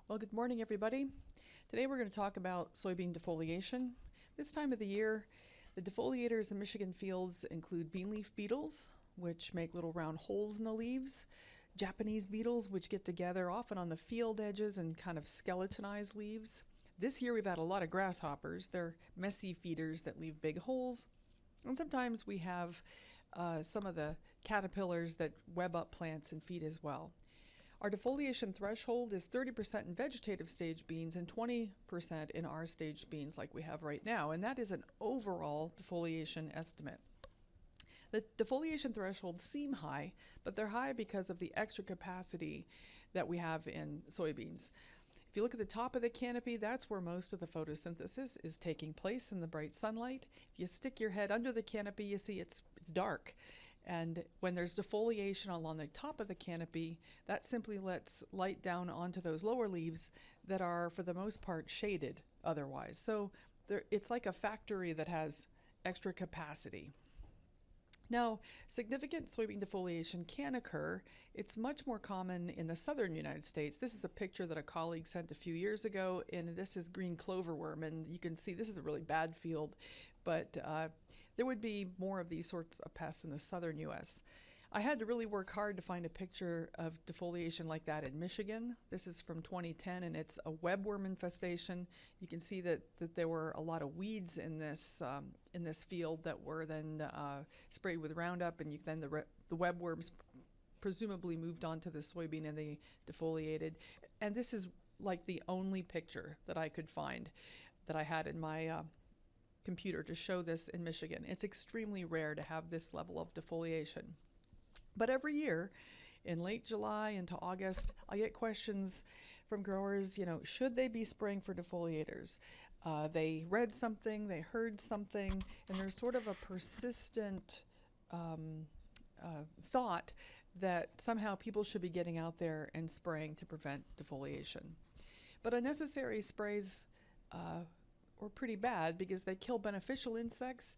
Well, good morning, everybody. Today we're going to talk about soybean defoliation. This time of the year, the defoliators in Michigan fields include bean leaf beetles, which make little round holes in the leaves, Japanese beetles, which get together often on the field edges and kind of skeletonize leaves. This year we've had a lot of grasshoppers. They're messy feeders that leave big holes. And sometimes we have some of the caterpillars that web up plants and feed as well. Our defoliation threshold is 30% in vegetative stage beans and 20% in our stage beans like we have right now, and that is an overall defoliation estimate. The defoliation thresholds seem high, but they're high because of the extra capacity that we have in soybeans. If you look at the top of the canopy, that's where most of the photosynthesis is taking place in the bright sunlight. If you stick your head under the canopy, you see it's dark. And when there's defoliation along the top of the canopy, that simply lets light down onto those lower leaves that are, for the most part, shaded otherwise. So it's like a factory that has extra capacity. Now, significant soybean defoliation can occur. It's much more common in the southern United States. This is a picture that a colleague sent a few years ago, and this is green cloverworm, and you can see this is a really bad field, but there would be more of these sorts of pests in the southern U.S. I had to really work hard to find a picture of defoliation like that in Michigan. This is from 2010, and it's a webworm infestation. You can see that there were a lot of weeds in this field that were then sprayed with Roundup, and then the webworms presumably moved on to the soybean and they defoliated. And this is like the only picture that I could find that I had in my computer to show this in Michigan. It's extremely rare to have this level of defoliation. But every year, in late July into August, I get questions from growers, should they be spraying for defoliators? They read something, they heard something, and there's sort of a persistent thought that somehow people should be getting out there and spraying to prevent defoliation. But unnecessary sprays are pretty bad because they kill beneficial insects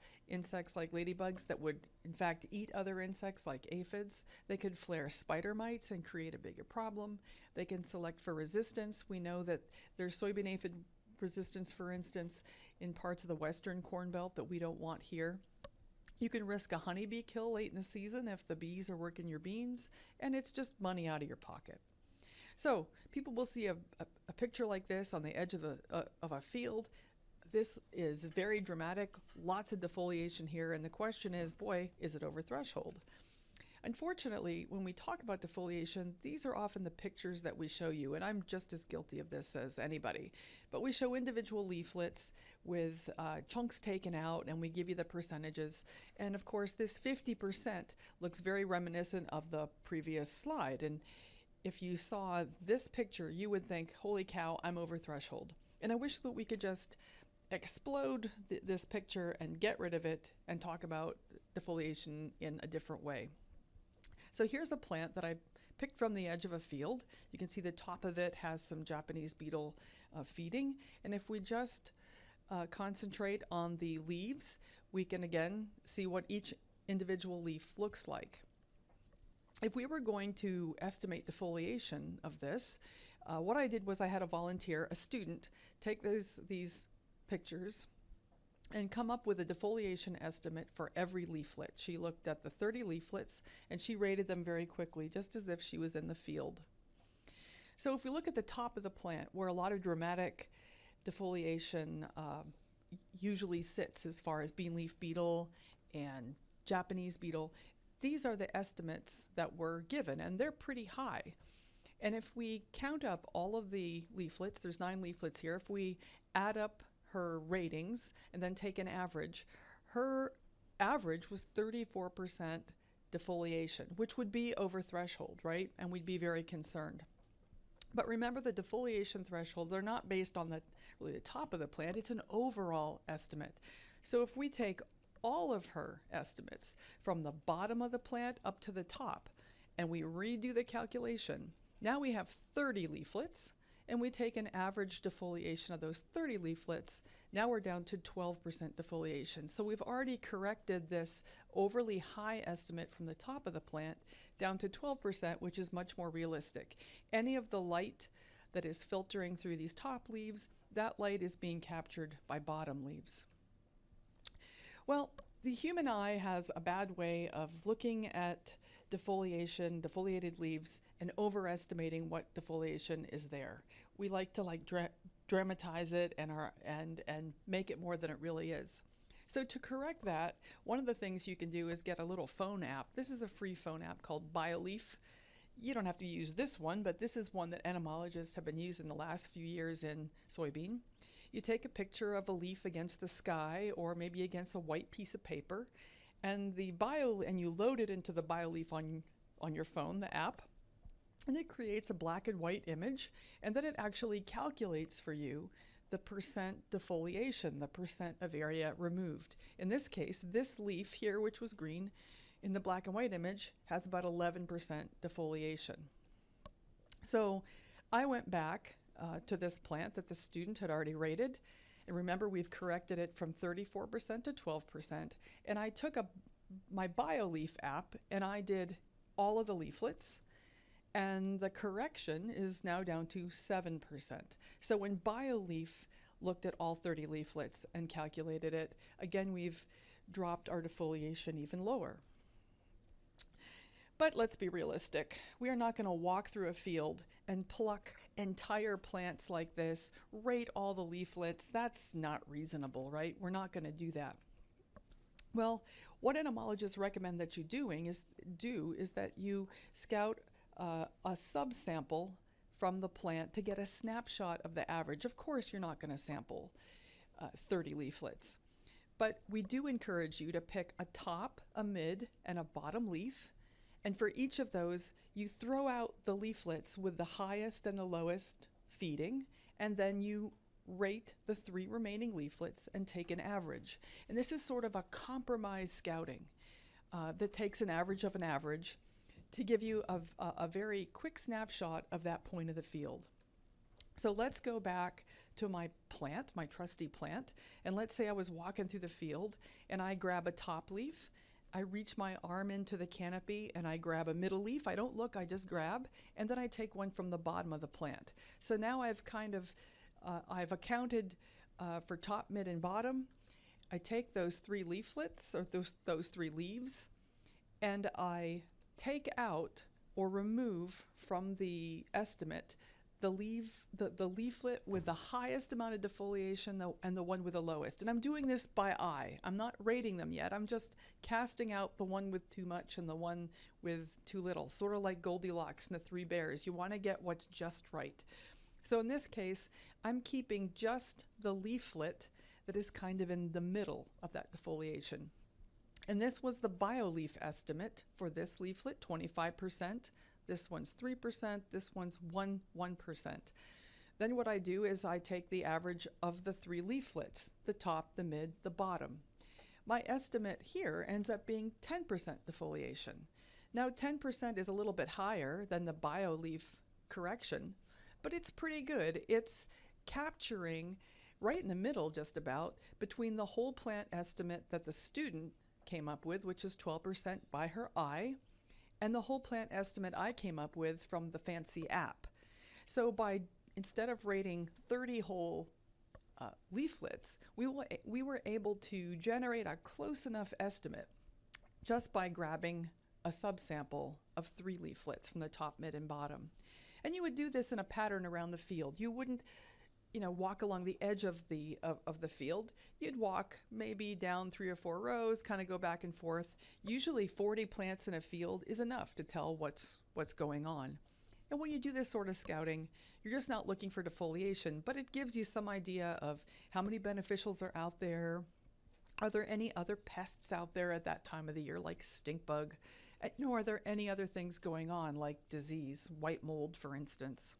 like ladybugs that would in fact eat other insects like aphids. They could flare spider mites and create a bigger problem. They can select for resistance. We know that there's soybean aphid resistance, for instance, in parts of the western corn belt that we don't want here. You can risk a honeybee kill late in the season if the bees are working your beans, and it's just money out of your pocket. So people will see a picture like this on the edge of a field. This is very dramatic, lots of defoliation here, and the question is, boy, is it over threshold? Unfortunately, when we talk about defoliation, these are often the pictures that we show you, and I'm just as guilty of this as anybody. But we show individual leaflets with chunks taken out, and we give you the percentages. And of course, this 50% looks very reminiscent of the previous slide. And if you saw this picture, you would think, holy cow, I'm over threshold. And I wish that we could just explode this picture and get rid of it and talk about defoliation in a different way. So here's a plant that I picked from the edge of a field. You can see the top of it has some Japanese beetle feeding, and if we just concentrate on the leaves, we can again see what each individual leaf looks like. If we were going to estimate defoliation of this, what I did was I had a volunteer, a student, take these pictures and come up with a defoliation estimate for every leaflet. She looked at the 30 leaflets and she rated them very quickly, just as if she was in the field. So if we look at the top of the plant, where a lot of dramatic defoliation usually sits as far as bean leaf beetle and Japanese beetle, these are the estimates that were given, and they're pretty high. And if we count up all of the leaflets, there's 9 leaflets here, if we add up her ratings and then take an average, her average was 34% defoliation, which would be over threshold, right? And we'd be very concerned. But remember, the defoliation thresholds are not based on really the top of the plant, it's an overall estimate. So if we take all of her estimates from the bottom of the plant up to the top and we redo the calculation, now we have 30 leaflets, and we take an average defoliation of those 30 leaflets. Now we're down to 12% defoliation. So we've already corrected this overly high estimate from the top of the plant down to 12%, which is much more realistic. Any of the light that is filtering through these top leaves, that light is being captured by bottom leaves. Well, the human eye has a bad way of looking at defoliation, defoliated leaves, and overestimating what defoliation is there. We like to dramatize it and make it more than it really is. So to correct that, one of the things you can do is get a little phone app. This is a free phone app called BioLeaf. You don't have to use this one, but this is one that entomologists have been using the last few years in soybean. You take a picture of a leaf against the sky or maybe against a white piece of paper, and you load it into the BioLeaf on your phone, the app, and it creates a black and white image, and then it actually calculates for you the percent defoliation, the percent of area removed. In this case, this leaf here, which was green, in the black and white image, has about 11% defoliation. So I went back to this plant that the student had already rated, and remember, we've corrected it from 34% to 12%, and I took my BioLeaf app and I did all of the leaflets, and the correction is now down to 7%. So when BioLeaf looked at all 30 leaflets and calculated it, again, we've dropped our defoliation even lower. But let's be realistic. We are not going to walk through a field and pluck entire plants like this, rate all the leaflets. That's not reasonable, right? We're not going to do that. Well, what entomologists recommend that you do is that you scout a subsample from the plant to get a snapshot of the average. Of course, you're not going to sample 30 leaflets, but we do encourage you to pick a top, a mid, and a bottom leaf. And for each of those, you throw out the leaflets with the highest and the lowest feeding, and then you rate the 3 remaining leaflets and take an average. And this is sort of a compromise scouting that takes an average of an average to give you a very quick snapshot of that point of the field. So let's go back to my plant, my trusty plant, and let's say I was walking through the field and I grab a top leaf. I reach my arm into the canopy and I grab a middle leaf. I don't look, I just grab, and then I take one from the bottom of the plant. So now I've I've accounted for top, mid, and bottom. I take those 3 leaflets, or those 3 leaves, and I take out or remove from the estimate the leaflet with the highest amount of defoliation and the one with the lowest. And I'm doing this by eye. I'm not rating them yet. I'm just casting out the one with too much and the one with too little, sort of like Goldilocks and the 3 bears. You want to get what's just right. So in this case, I'm keeping just the leaflet that is kind of in the middle of that defoliation. And this was the BioLeaf estimate for this leaflet, 25%. This one's 3%, this one's 1%. Then what I do is I take the average of the 3 leaflets, the top, the mid, the bottom. My estimate here ends up being 10% defoliation. Now 10% is a little bit higher than the BioLeaf correction, but it's pretty good. It's capturing right in the middle just about between the whole plant estimate that the student came up with, which is 12% by her eye, and the whole plant estimate I came up with from the fancy app. So instead of rating 30 whole leaflets, we were able to generate a close enough estimate just by grabbing a subsample of 3 leaflets from the top, mid, and bottom. And you would do this in a pattern around the field. You wouldn't walk along the edge of the field. You'd walk maybe down 3 or 4 rows, kind of go back and forth. Usually 40 plants in a field is enough to tell what's going on. And when you do this sort of scouting, you're just not looking for defoliation, but it gives you some idea of how many beneficials are out there. Are there any other pests out there at that time of the year, like stink bug? Are there any other things going on, like disease, white mold, for instance?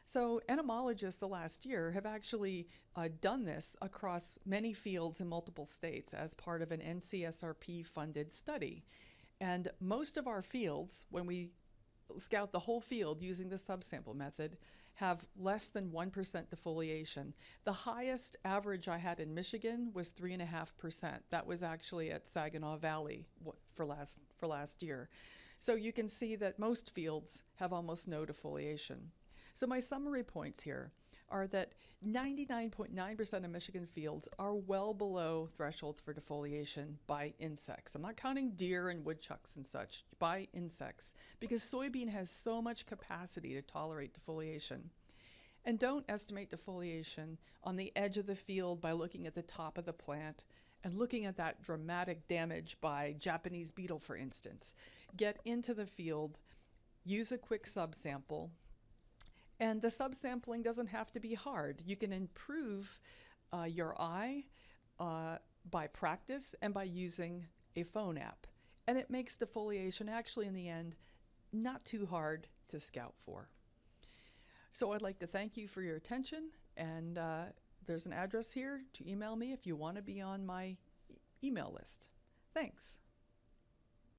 So entomologists the last year have actually done this across many fields in multiple states as part of an NCSRP-funded study. And most of our fields, when we scout the whole field using the subsample method, have less than 1% defoliation. The highest average I had in Michigan was 3.5%. That was actually at Saginaw Valley for last year. So you can see that most fields have almost no defoliation. So my summary points here are that 99.9% of Michigan fields are well below thresholds for defoliation by insects. I'm not counting deer and woodchucks and such, by insects, because soybean has so much capacity to tolerate defoliation. And don't estimate defoliation on the edge of the field by looking at the top of the plant and looking at that dramatic damage by Japanese beetle, for instance. Get into the field, use a quick subsample, and the subsampling doesn't have to be hard. You can improve your eye by practice and by using a phone app. And it makes defoliation actually, in the end, not too hard to scout for. So I'd like to thank you for your attention, and there's an address here to email me if you want to be on my email list. Thanks.